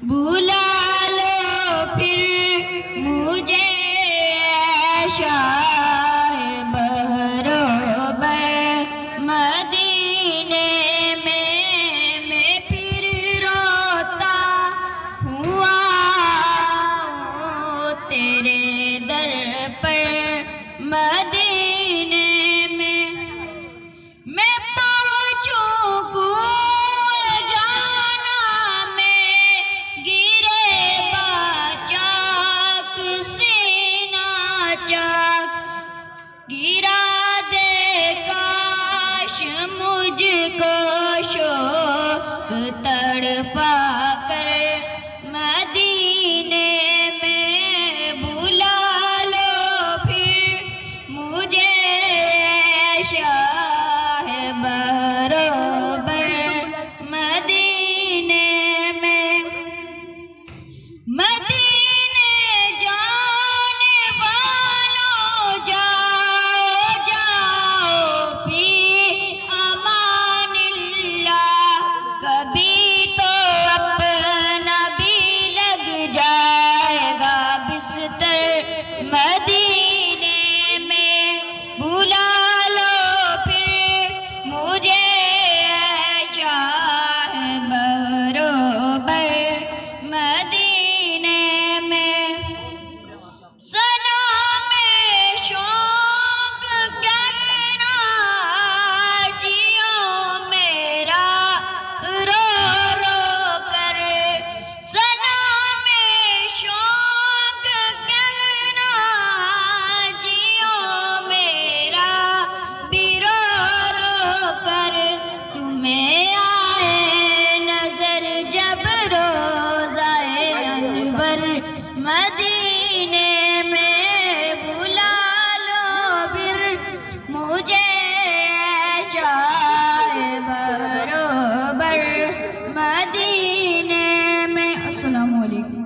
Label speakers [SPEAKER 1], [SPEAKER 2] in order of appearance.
[SPEAKER 1] بلا لو پھر مجھے شاہ بہروبر مدینے میں پھر روتا ہوا ہوں تیرے در پر مدینے میں پہنچوں کوہ جانا میں گرے باچاک سینہ چاک گرا دے کاش مجھ کو شوق تڑپا کر مدینے میں بلا لو پھر مجھے شاہ بہروبر مدینے میں مدینے جانے والوں جاؤ جاؤ فی امان اللہ کبھی تو اپنا بھی لگ جائے گا بستر مدینے میں بلا لو پھر مجھے شاہ بہروبر مدینے میں ثنا میں شوق کرنا جیو میرا رو رو کر ثنا میں شوق کرنا جیو میرا بھی رو رو کر تمہیں آئے نظر جب روزائے انور مدینے میں بلا لو پھر مجھے شاہ بہروبر مدینے میں۔ السلام علیکم۔